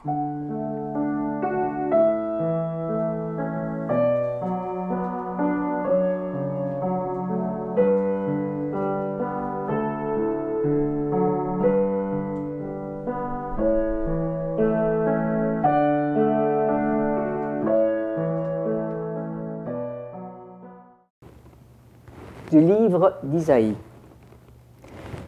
Du livre d'Isaïe.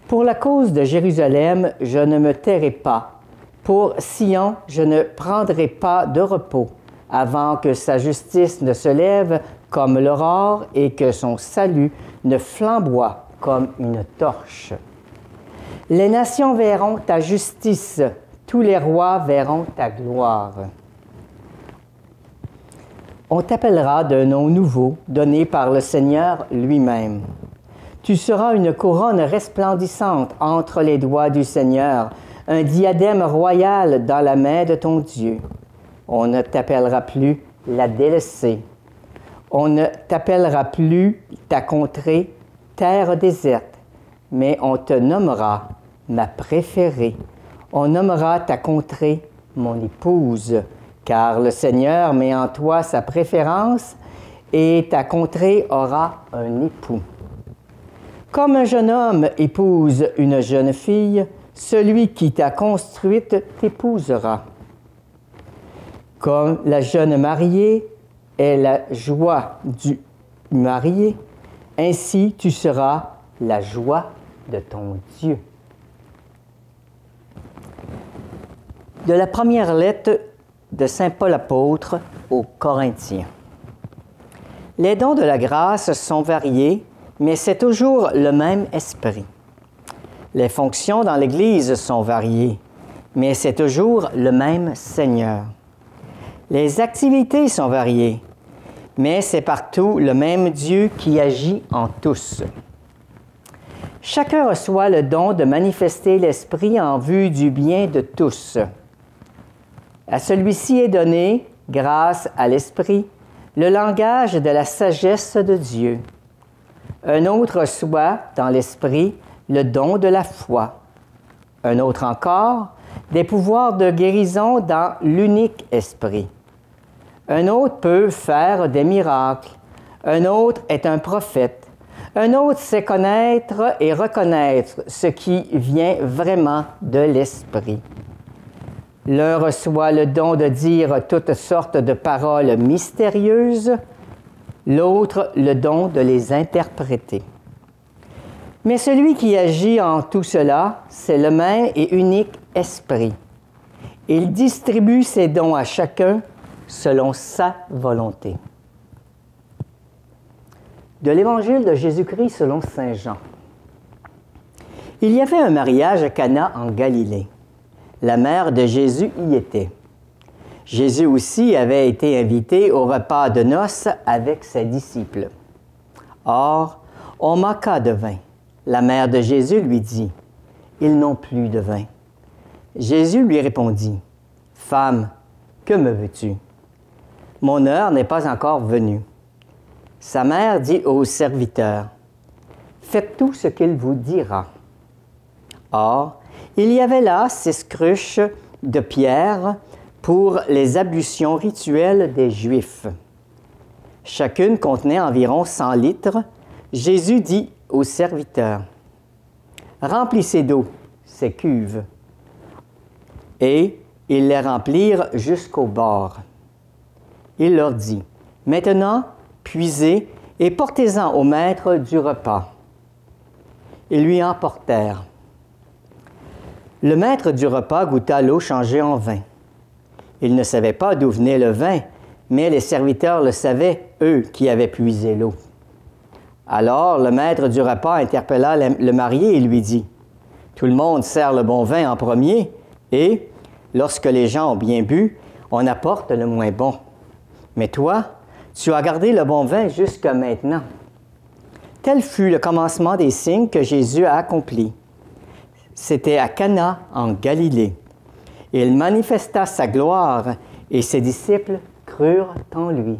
Pour la cause de Jérusalem, je ne me tairai pas. Pour Sion, je ne prendrai pas de repos, avant que sa justice ne se lève comme l'aurore et que son salut ne flamboie comme une torche. Les nations verront ta justice, tous les rois verront ta gloire. On t'appellera d'un nom nouveau, donné par le Seigneur lui-même. Tu seras une couronne resplendissante entre les doigts du Seigneur, un diadème royal dans la main de ton Dieu. On ne t'appellera plus la délaissée. On ne t'appellera plus ta contrée, terre déserte, mais on te nommera ma préférée. On nommera ta contrée mon épouse. Car le Seigneur met en toi sa préférence et ta contrée aura un époux. Comme un jeune homme épouse une jeune fille, celui qui t'a construite t'épousera. Comme la jeune mariée est la joie du marié, ainsi tu seras la joie de ton Dieu. De la première lettre de saint Paul apôtre aux Corinthiens. Les dons de la grâce sont variés, mais c'est toujours le même esprit. Les fonctions dans l'Église sont variées, mais c'est toujours le même Seigneur. Les activités sont variées, mais c'est partout le même Dieu qui agit en tous. Chacun reçoit le don de manifester l'Esprit en vue du bien de tous. À celui-ci est donné, grâce à l'Esprit, le langage de la sagesse de Dieu. Un autre reçoit, dans l'Esprit, le don de la foi. Un autre encore, des pouvoirs de guérison dans l'unique Esprit. Un autre peut faire des miracles. Un autre est un prophète. Un autre sait connaître et reconnaître ce qui vient vraiment de l'Esprit. L'un reçoit le don de dire toutes sortes de paroles mystérieuses, l'autre le don de les interpréter. Mais celui qui agit en tout cela, c'est le même et unique Esprit. Il distribue ses dons à chacun selon sa volonté. De l'Évangile de Jésus-Christ selon saint Jean. Il y avait un mariage à Cana en Galilée. La mère de Jésus y était. Jésus aussi avait été invité au repas de noces avec ses disciples. Or, on manqua de vin. La mère de Jésus lui dit, « Ils n'ont plus de vin. » Jésus lui répondit, « Femme, que me veux-tu? Mon heure n'est pas encore venue. » Sa mère dit au serviteur, « Faites tout ce qu'il vous dira. » Or, il y avait là 6 cruches de pierre pour les ablutions rituelles des Juifs. Chacune contenait environ 100 litres. Jésus dit au serviteur, « Remplissez d'eau ces cuves. » Et ils les remplirent jusqu'au bord. Il leur dit, « Maintenant, puisez et portez-en au maître du repas. » Ils lui emportèrent. Le maître du repas goûta l'eau changée en vin. Il ne savait pas d'où venait le vin, mais les serviteurs le savaient, eux qui avaient puisé l'eau. Alors le maître du repas interpella le marié et lui dit, « Tout le monde sert le bon vin en premier, et, lorsque les gens ont bien bu, on apporte le moins bon. Mais toi, tu as gardé le bon vin jusqu'à maintenant. » Tel fut le commencement des signes que Jésus a accomplis. C'était à Cana, en Galilée. Il manifesta sa gloire, et ses disciples crurent en lui.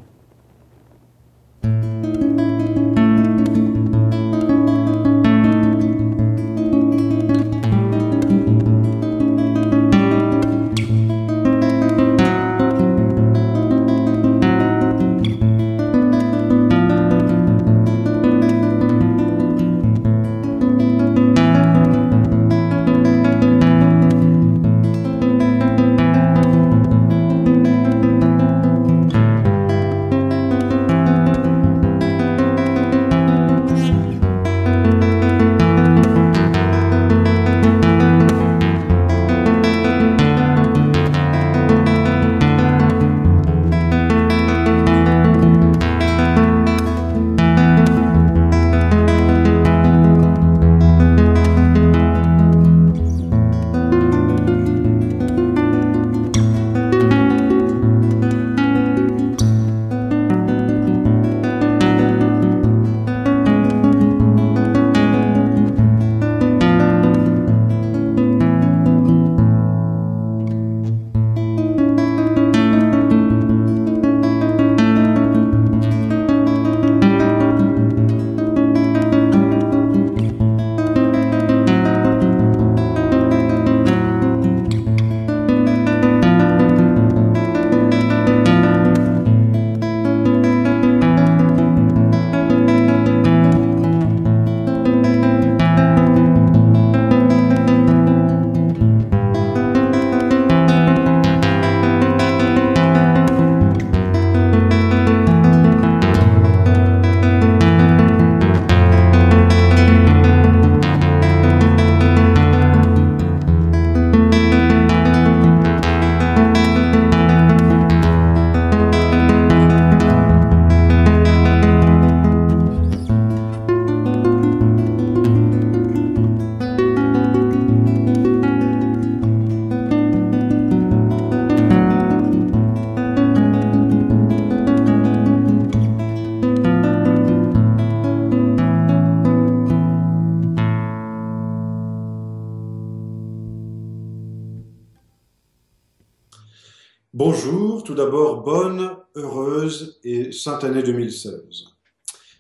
Bonjour, tout d'abord, bonne, heureuse et sainte année 2016.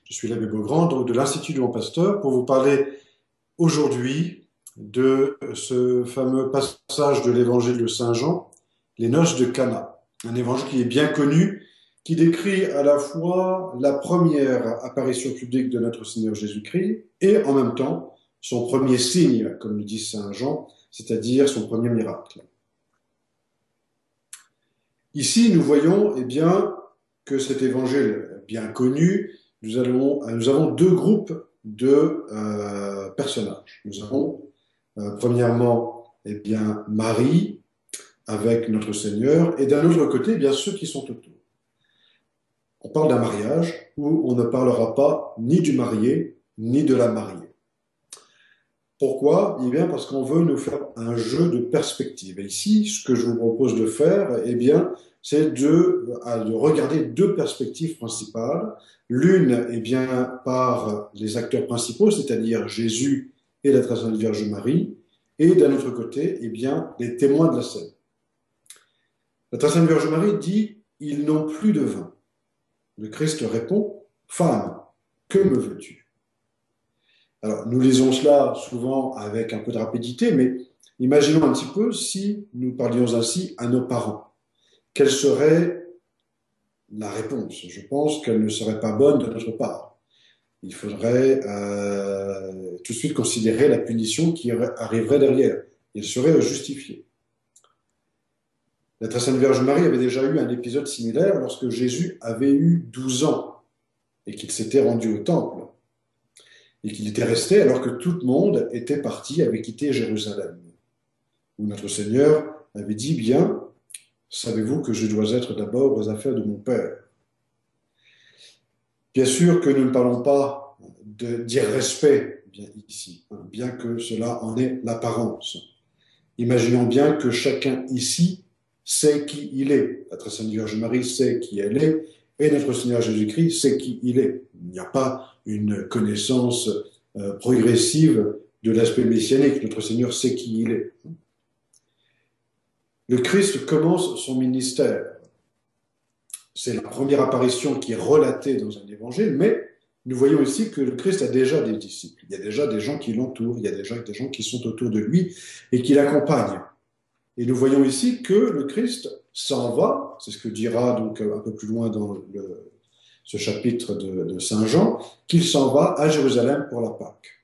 Je suis l'abbé Beaugrand, donc de l'Institut du Bon Pasteur, pour vous parler aujourd'hui de ce fameux passage de l'évangile de Saint Jean, les noces de Cana. Un évangile qui est bien connu, qui décrit à la fois la première apparition publique de notre Seigneur Jésus-Christ et en même temps son premier signe, comme le dit Saint Jean, c'est-à-dire son premier miracle. Ici, nous voyons bien, que cet évangile bien connu, nous avons deux groupes de personnages. Nous avons premièrement bien, Marie avec notre Seigneur, et d'un autre côté, bien ceux qui sont autour. On parle d'un mariage où on ne parlera pas ni du marié ni de la mariée. Pourquoi? Eh bien, parce qu'on veut nous faire un jeu de perspective. Et ici, ce que je vous propose de faire, c'est de regarder deux perspectives principales. L'une, bien, par les acteurs principaux, c'est-à-dire Jésus et la très sainte Vierge Marie, et d'un autre côté, bien, les témoins de la scène. La très sainte Vierge Marie dit, ils n'ont plus de vin. Le Christ répond, femme, que me veux-tu? Alors, nous lisons cela souvent avec un peu de rapidité, mais imaginons un petit peu si nous parlions ainsi à nos parents. Quelle serait la réponse? Je pense qu'elle ne serait pas bonne de notre part. Il faudrait tout de suite considérer la punition qui arriverait derrière. Elle serait justifiée. La très sainte Vierge Marie avait déjà eu un épisode similaire lorsque Jésus avait eu 12 ans et qu'il s'était rendu au temple et qu'il était resté alors que tout le monde était parti, avait quitté Jérusalem. Où notre Seigneur avait dit, bien, savez-vous que je dois être d'abord aux affaires de mon Père? Bien sûr que nous ne parlons pas d'irrespect ici, bien que cela en ait l'apparence. Imaginons bien que chacun ici sait qui il est. La très sainte Vierge Marie sait qui elle est, et notre Seigneur Jésus-Christ sait qui il est. Il n'y a pas une connaissance progressive de l'aspect messianique. Notre Seigneur sait qui il est. Le Christ commence son ministère. C'est la première apparition qui est relatée dans un évangile, mais nous voyons aussi que le Christ a déjà des disciples. Il y a déjà des gens qui l'entourent, il y a déjà des gens qui sont autour de lui et qui l'accompagnent. Et nous voyons ici que le Christ s'en va, c'est ce que dira donc un peu plus loin dans ce chapitre de Saint Jean, qu'il s'en va à Jérusalem pour la Pâque.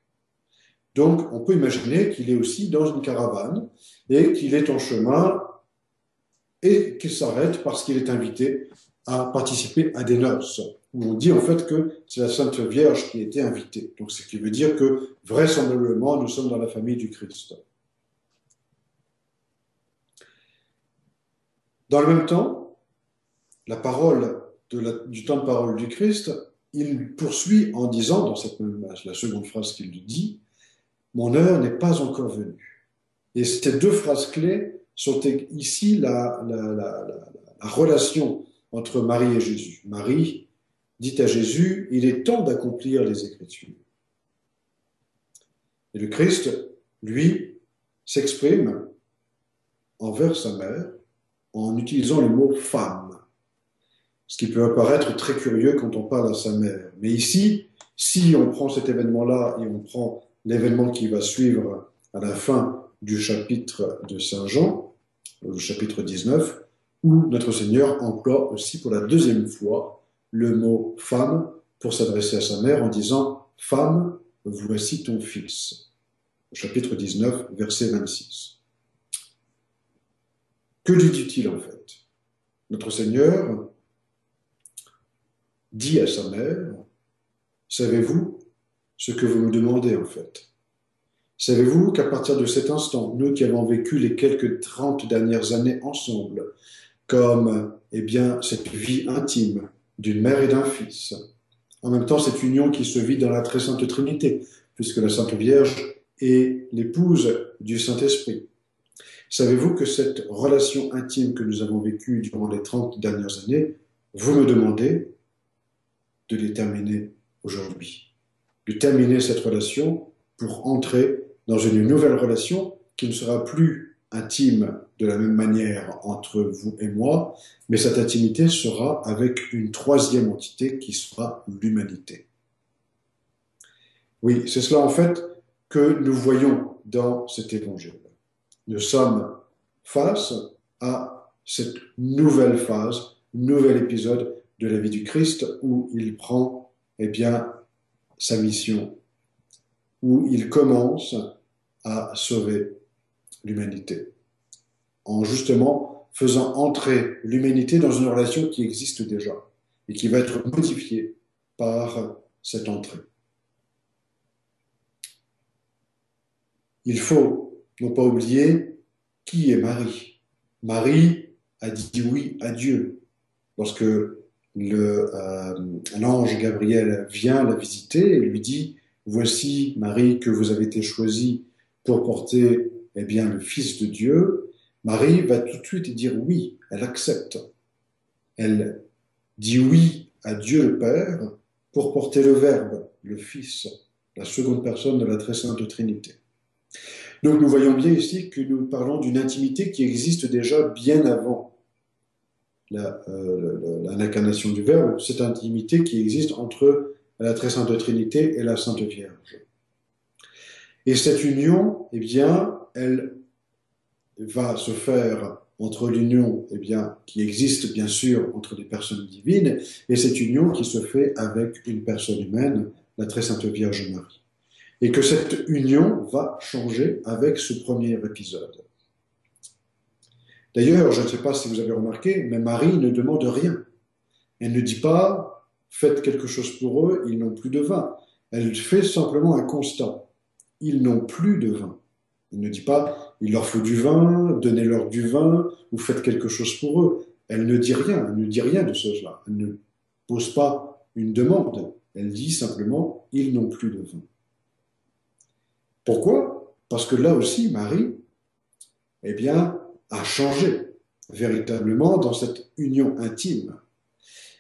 Donc on peut imaginer qu'il est aussi dans une caravane et qu'il est en chemin et qu'il s'arrête parce qu'il est invité à participer à des noces, où on dit en fait que c'est la Sainte Vierge qui a été invitée. Donc ce qui veut dire que vraisemblablement nous sommes dans la famille du Christ. Dans le même temps, la parole du temps de parole du Christ, il poursuit en disant, dans cette même, la seconde phrase qu'il dit, « Mon heure n'est pas encore venue ». Et ces deux phrases clés sont ici la relation entre Marie et Jésus. Marie dit à Jésus, il est temps d'accomplir les Écritures. Et le Christ, lui, s'exprime envers sa mère en utilisant le mot femme. Ce qui peut apparaître très curieux quand on parle à sa mère. Mais ici, si on prend cet événement-là et on prend l'événement qui va suivre à la fin du chapitre de Saint Jean, le chapitre 19, où notre Seigneur emploie aussi pour la deuxième fois le mot femme pour s'adresser à sa mère en disant « Femme, voici ton fils ». Au chapitre 19, verset 26. Que lui dit-il en fait? Notre Seigneur dit à sa mère « Savez-vous ce que vous me demandez en fait? Savez-vous qu'à partir de cet instant, nous qui avons vécu les quelques 30 dernières années ensemble, comme cette vie intime d'une mère et d'un fils, en même temps cette union qui se vit dans la très sainte Trinité, puisque la Sainte Vierge est l'épouse du Saint-Esprit. Savez-vous que cette relation intime que nous avons vécue durant les 30 dernières années, vous me demandez de les terminer aujourd'hui, de terminer cette relation pour entrer dans une nouvelle relation qui ne sera plus intime de la même manière entre vous et moi, mais cette intimité sera avec une troisième entité qui sera l'humanité. Oui, c'est cela en fait que nous voyons dans cet évangile. Nous sommes face à cette nouvelle phase, nouvel épisode de la vie du Christ où il prend, eh bien, sa mission, où il commence à sauver l'humanité, en justement faisant entrer l'humanité dans une relation qui existe déjà et qui va être modifiée par cette entrée. Il faut ne pas oublier qui est Marie. Marie a dit oui à Dieu. Lorsque l'ange Gabriel vient la visiter et lui dit « Voici, Marie, que vous avez été choisie pour porter eh bien, le Fils de Dieu », Marie va tout de suite dire oui, elle accepte. Elle dit oui à Dieu le Père pour porter le Verbe, le Fils, la seconde personne de la très sainte Trinité. Donc nous voyons bien ici que nous parlons d'une intimité qui existe déjà bien avant l'incarnation du Verbe, cette intimité qui existe entre la très sainte Trinité et la Sainte Vierge. Et cette union, eh bien, elle va se faire entre l'union, eh bien, qui existe bien sûr entre des personnes divines, et cette union qui se fait avec une personne humaine, la très sainte Vierge Marie. Et que cette union va changer avec ce premier épisode. D'ailleurs, je ne sais pas si vous avez remarqué, mais Marie ne demande rien. Elle ne dit pas « faites quelque chose pour eux, ils n'ont plus de vin ». Elle fait simplement un constat. Ils n'ont plus de vin. Elle ne dit pas « il leur faut du vin, donnez-leur du vin, ou faites quelque chose pour eux ». Elle ne dit rien, elle ne dit rien de cela. Elle ne pose pas une demande. Elle dit simplement « ils n'ont plus de vin ». Pourquoi? Parce que là aussi, Marie, eh bien, a changé véritablement dans cette union intime.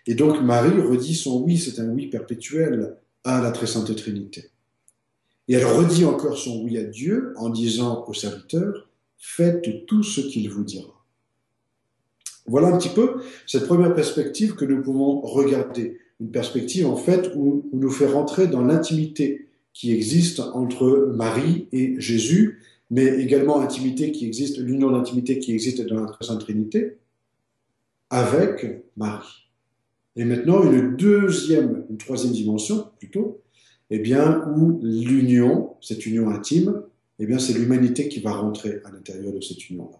Et donc Marie redit son oui, c'est un oui perpétuel à la très sainte Trinité. Et elle redit encore son oui à Dieu en disant au serviteur, faites tout ce qu'il vous dira. Voilà un petit peu cette première perspective que nous pouvons regarder. Une perspective en fait où nous fait rentrer dans l'intimité qui existe entre Marie et Jésus, mais également intimité qui existe, l'union d'intimité qui existe dans la Très Sainte Trinité, avec Marie. Et maintenant, une troisième dimension, plutôt, eh bien, où l'union, cette union intime, eh bien, c'est l'humanité qui va rentrer à l'intérieur de cette union-là.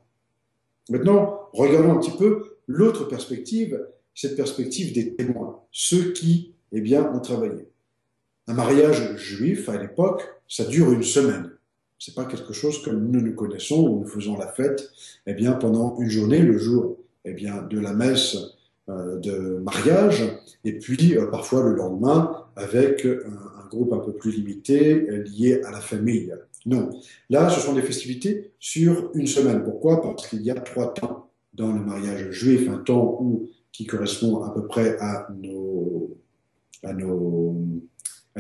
Maintenant, regardons un petit peu l'autre perspective, cette perspective des témoins, ceux qui, eh bien, ont travaillé. Un mariage juif, à l'époque, ça dure une semaine. C'est pas quelque chose comme nous connaissons, où nous faisons la fête, eh bien, pendant une journée, le jour, eh bien, de la messe de mariage, et puis parfois le lendemain, avec un groupe un peu plus limité, lié à la famille. Non. Là, ce sont des festivités sur une semaine. Pourquoi? Parce qu'il y a 3 temps dans le mariage juif, un temps qui correspond à peu près à nos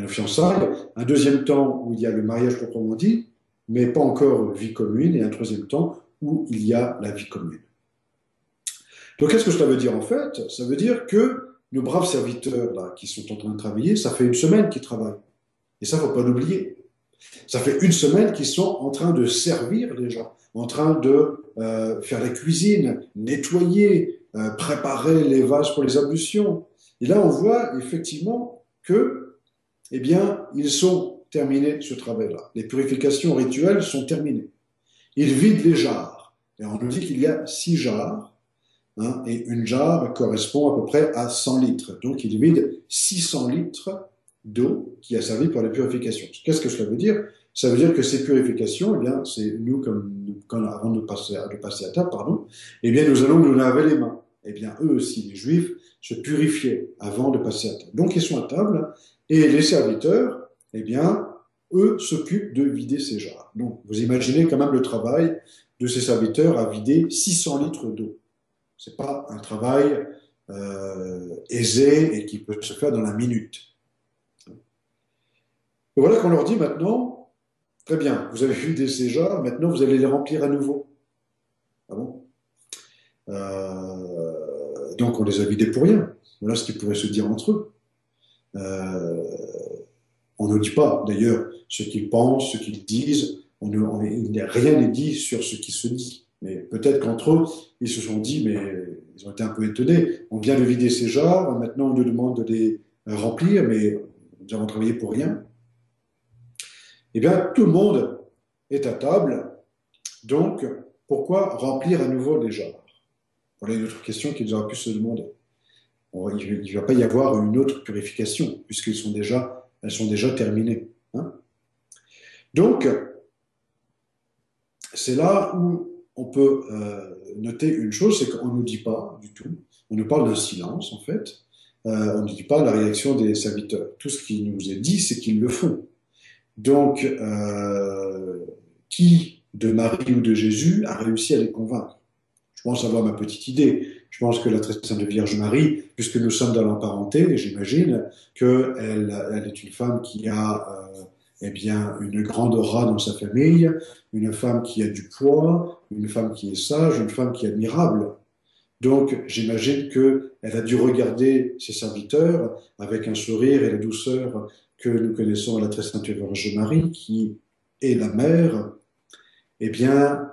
fiançailles, un deuxième temps où il y a le mariage proprement dit, mais pas encore vie commune, et un troisième temps où il y a la vie commune. Donc qu'est-ce que cela veut dire en fait? Ça veut dire que nos braves serviteurs là, qui sont en train de travailler, ça fait une semaine qu'ils travaillent. Et ça, faut pas l'oublier. Ça fait une semaine qu'ils sont en train de servir les gens, en train de faire la cuisine, nettoyer, préparer les vases pour les ablutions. Et là, on voit effectivement que, eh bien, ils ont terminé ce travail-là. Les purifications rituelles sont terminées. Ils vident les jarres. Et on nous dit qu'il y a 6 jarres, hein, et une jarre correspond à peu près à 100 litres. Donc, ils vident 600 litres d'eau qui a servi pour la purification. Qu'est-ce que cela veut dire? Ça veut dire que ces purifications, eh bien, c'est nous, avant de passer à table, eh bien, nous allons nous laver les mains. Eh bien, eux aussi, les Juifs, se purifiaient avant de passer à table. Donc, ils sont à table, et les serviteurs, eh bien, eux s'occupent de vider ces jarres. Donc, vous imaginez quand même le travail de ces serviteurs à vider 600 litres d'eau. C'est pas un travail aisé et qui peut se faire dans la minute. Et voilà qu'on leur dit maintenant, très bien, vous avez vidé ces jarres, maintenant vous allez les remplir à nouveau. Ah bon? Donc on les a vidés pour rien. Voilà ce qu'ils pourraient se dire entre eux. Euh, on ne dit pas, d'ailleurs, ce qu'ils pensent, ce qu'ils disent. Rien n'est dit sur ce qui se dit. Mais peut-être qu'entre eux, ils se sont dit, mais ils ont été un peu étonnés. On vient de vider ces jarres, maintenant on nous demande de les remplir, mais nous avons travaillé pour rien. Eh bien, tout le monde est à table, donc pourquoi remplir à nouveau les jarres? Voilà une autre question qu'ils auraient pu se demander. Il ne va pas y avoir une autre purification, puisqu'elles sont déjà terminées. Hein. Donc, c'est là où on peut noter une chose, c'est qu'on ne nous dit pas du tout, on nous parle d'un silence en fait, on ne dit pas la réaction des serviteurs. Tout ce qui nous est dit, c'est qu'ils le font. Donc, qui de Marie ou de Jésus a réussi à les convaincre? Je pense avoir ma petite idée. Je pense que la très sainte Vierge Marie, puisque nous sommes dans la parenté, j'imagine qu'elle est une femme qui a eh bien, une grande aura dans sa famille, une femme qui a du poids, une femme qui est sage, une femme qui est admirable. Donc, j'imagine qu'elle a dû regarder ses serviteurs avec un sourire et la douceur que nous connaissons à la très sainte Vierge Marie, qui est la mère. Eh bien,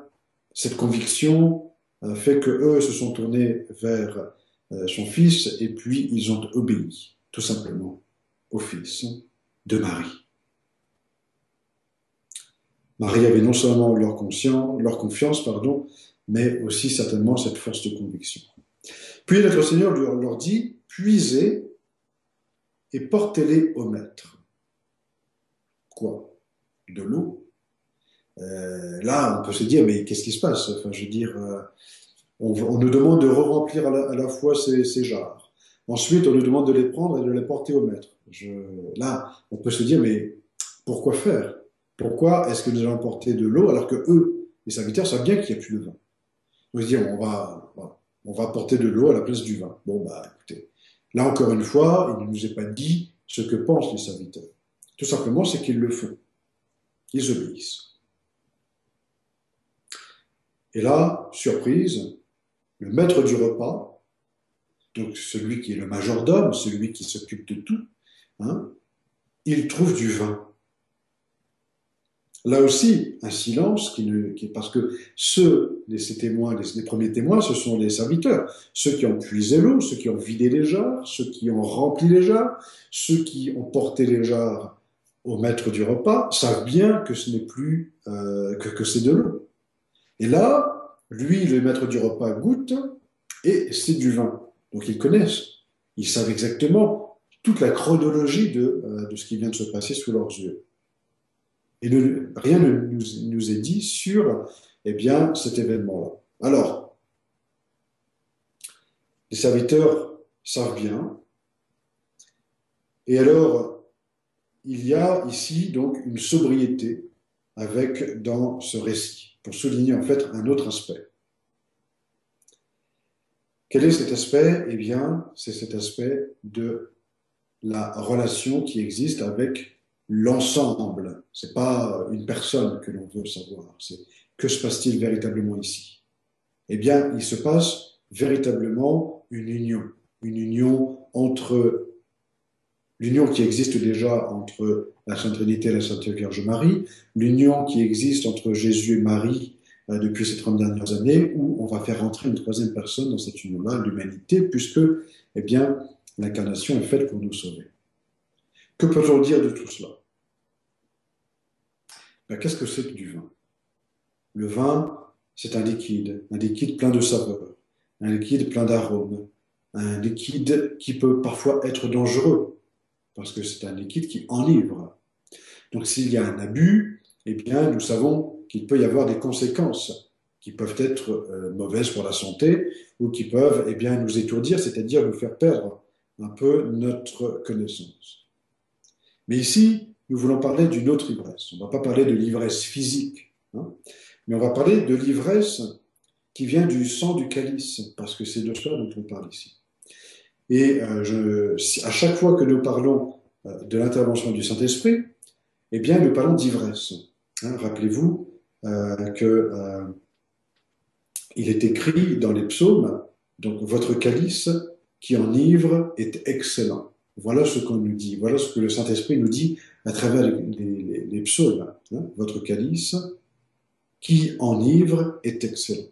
cette conviction fait que eux se sont tournés vers son fils et puis ils ont obéi, tout simplement, au fils de Marie. Marie avait non seulement leur confiance, mais aussi certainement cette force de conviction. Puis notre Seigneur leur dit, puisez et portez-les au maître. Quoi? De l'eau? Là, on peut se dire, mais qu'est-ce qui se passe? Enfin, je veux dire, on nous demande de re-remplir à la fois ces jarres. Ensuite, on nous demande de les prendre et de les porter au maître. Là, on peut se dire, mais pourquoi faire? Pourquoi est-ce que nous allons porter de l'eau alors que eux, les serviteurs, savent bien qu'il n'y a plus de vin? On va se dire, on va porter de l'eau à la place du vin. Bon, bah, écoutez, là encore une fois, il ne nous est pas dit ce que pensent les serviteurs. Tout simplement, c'est qu'ils le font. Ils obéissent. Et là, surprise, le maître du repas, donc celui qui est le majordome, celui qui s'occupe de tout, hein, il trouve du vin. Là aussi, un silence parce que ces témoins, les premiers témoins, ce sont les serviteurs, ceux qui ont puisé l'eau, ceux qui ont vidé les jarres, ceux qui ont rempli les jarres, ceux qui ont porté les jarres au maître du repas, savent bien que ce n'est plus que c'est de l'eau. Et là, lui, le maître du repas, goûte et c'est du vin. Donc ils connaissent, ils savent exactement toute la chronologie de ce qui vient de se passer sous leurs yeux. Et rien ne nous est dit sur eh bien, cet événement-là. Alors, les serviteurs savent bien. Et alors, il y a ici donc une sobriété dans ce récit, pour souligner en fait un autre aspect. Quel est cet aspect? Eh bien, c'est cet aspect de la relation qui existe avec l'ensemble. C'est pas une personne que l'on veut savoir. C'est que se passe-t-il véritablement ici? Eh bien, il se passe véritablement une union entre l'union qui existe déjà entre la Sainte Trinité et la Sainte Vierge Marie, l'union qui existe entre Jésus et Marie depuis ces 30 dernières années, où on va faire rentrer une troisième personne dans cette union-là, l'humanité, puisque, eh bien, l'incarnation est faite pour nous sauver. Que peut-on dire de tout cela? Ben, qu'est-ce que c'est que du vin? Le vin, c'est un liquide plein de saveurs, un liquide plein d'arômes, un liquide qui peut parfois être dangereux, parce que c'est un liquide qui enivre. Donc s'il y a un abus, eh bien nous savons qu'il peut y avoir des conséquences qui peuvent être mauvaises pour la santé ou qui peuvent eh bien, nous étourdir, c'est-à-dire nous faire perdre un peu notre connaissance. Mais ici, nous voulons parler d'une autre ivresse. On ne va pas parler de l'ivresse physique, hein, mais on va parler de l'ivresse qui vient du sang du calice, parce que c'est de cela dont on parle ici. Et à chaque fois que nous parlons de l'intervention du Saint-Esprit, eh bien, nous parlons d'ivresse. Hein, rappelez-vous que il est écrit dans les psaumes, donc votre calice qui enivre est excellent. Voilà ce qu'on nous dit, voilà ce que le Saint-Esprit nous dit à travers les psaumes. Hein. Votre calice qui enivre est excellent.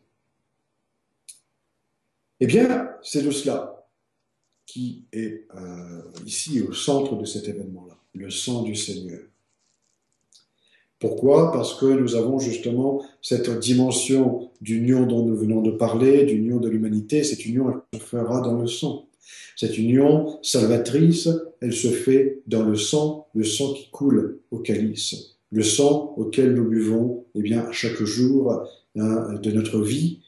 Eh bien, c'est de cela qui est ici au centre de cet événement-là, le sang du Seigneur. Pourquoi? Parce que nous avons justement cette dimension d'union dont nous venons de parler, d'union de l'humanité. Cette union, elle se fera dans le sang. Cette union salvatrice, elle se fait dans le sang qui coule au calice, le sang auquel nous buvons, eh bien, chaque jour de notre vie,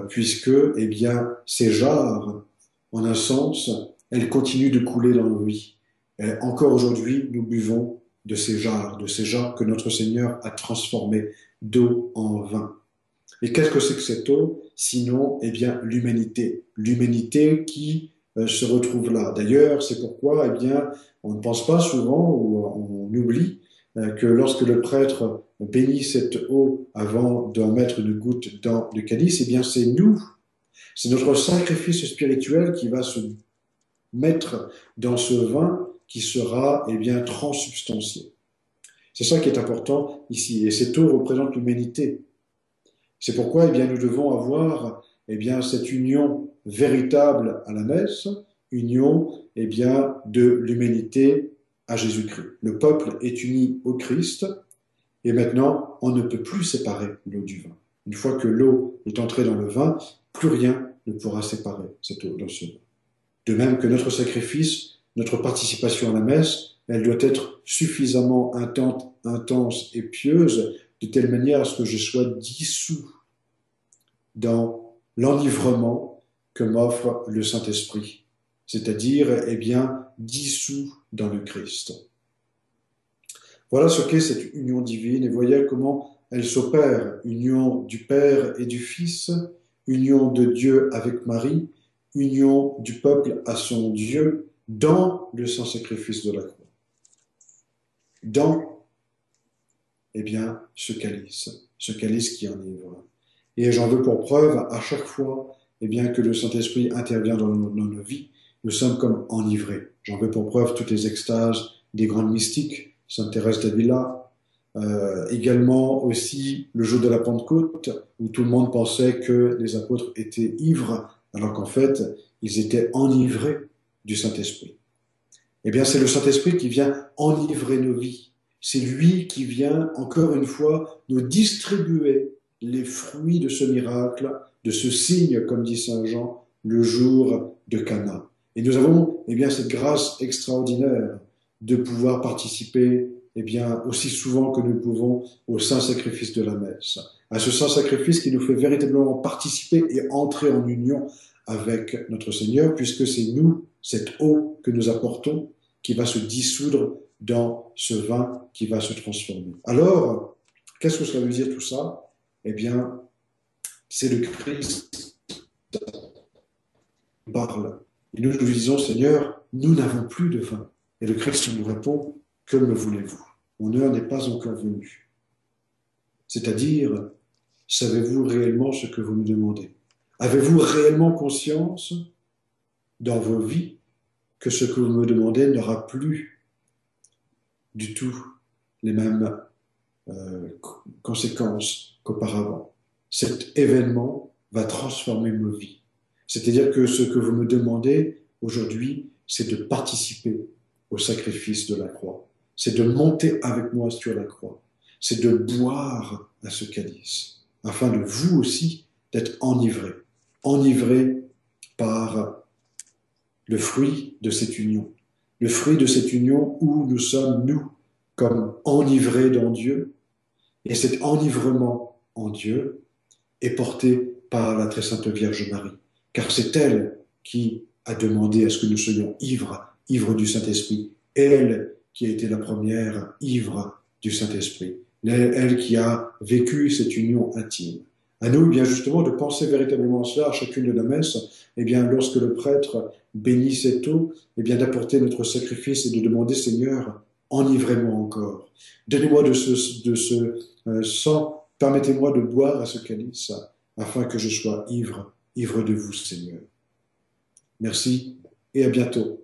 puisque, eh bien, ces jarres, en un sens, elles continuent de couler dans nos vies. Et encore aujourd'hui, nous buvons de ces jarres que notre Seigneur a transformées d'eau en vin. Et qu'est-ce que c'est que cette eau? Sinon, eh bien, l'humanité. L'humanité qui se retrouve là. D'ailleurs, c'est pourquoi, eh bien, on ne pense pas souvent ou on oublie que lorsque le prêtre bénit cette eau avant d'en mettre une goutte dans le calice, eh bien, c'est nous. C'est notre sacrifice spirituel qui va se mettre dans ce vin qui sera, eh bien, transsubstantié. C'est ça qui est important ici. Et cette eau représente l'humanité. C'est pourquoi, eh bien, nous devons avoir, eh bien, cette union véritable à la messe, union, eh bien, de l'humanité à Jésus-Christ. Le peuple est uni au Christ, et maintenant, on ne peut plus séparer l'eau du vin. Une fois que l'eau est entrée dans le vin, plus rien ne pourra séparer cette eau dans ce vin. De même que notre sacrifice, notre participation à la messe, elle doit être suffisamment intense et pieuse, de telle manière à ce que je sois dissous dans l'enivrement que m'offre le Saint-Esprit, c'est-à-dire, eh bien, dissous dans le Christ. Voilà ce qu'est cette union divine, et voyez comment elle s'opère, union du Père et du Fils, union de Dieu avec Marie, union du peuple à son Dieu dans le saint sacrifice de la croix. Dans, eh bien, ce calice qui enivre. Et j'en veux pour preuve, à chaque fois, eh bien, que le Saint-Esprit intervient dans nos vies, nous sommes comme enivrés. J'en veux pour preuve toutes les extases des grandes mystiques, Sainte Thérèse d'Avila, également aussi le jour de la Pentecôte, où tout le monde pensait que les apôtres étaient ivres, alors qu'en fait, ils étaient enivrés du Saint-Esprit. Eh bien, c'est le Saint-Esprit qui vient enivrer nos vies. C'est lui qui vient, encore une fois, nous distribuer les fruits de ce miracle, de ce signe, comme dit Saint Jean, le jour de Cana. Et nous avons, eh bien, cette grâce extraordinaire de pouvoir participer, eh bien, aussi souvent que nous pouvons au saint sacrifice de la messe. À ce saint sacrifice qui nous fait véritablement participer et entrer en union avec notre Seigneur, puisque c'est nous, cette eau que nous apportons, qui va se dissoudre dans ce vin qui va se transformer. Alors, qu'est-ce que cela veut dire tout ça? Eh bien, c'est le Christ qui parle. Et nous nous disons, Seigneur, nous n'avons plus de vin. Et le Christ nous répond, que me voulez-vous? Mon heure n'est pas encore venue. C'est-à-dire, savez-vous réellement ce que vous me demandez? Avez-vous réellement conscience dans vos vies que ce que vous me demandez n'aura plus du tout les mêmes conséquences qu'auparavant? Cet événement va transformer nos vies. C'est-à-dire que ce que vous me demandez aujourd'hui, c'est de participer au sacrifice de la croix. C'est de monter avec moi sur la croix. C'est de boire à ce calice, afin de vous aussi d'être enivrés. Enivrés par le fruit de cette union. Le fruit de cette union où nous sommes, nous, comme enivrés dans Dieu. Et cet enivrement en Dieu est porté par la très sainte Vierge Marie. Car c'est elle qui a demandé à ce que nous soyons ivres du Saint-Esprit. Elle qui a été la première ivre du Saint-Esprit. Elle qui a vécu cette union intime. À nous, eh bien justement, de penser véritablement cela à chacune de la messe. Eh bien, lorsque le prêtre bénit cette eau, eh bien, d'apporter notre sacrifice et de demander, Seigneur, enivrez-moi encore. Donnez-moi de ce sang, permettez-moi de boire à ce calice, afin que je sois ivre, ivre de vous, Seigneur. Merci et à bientôt.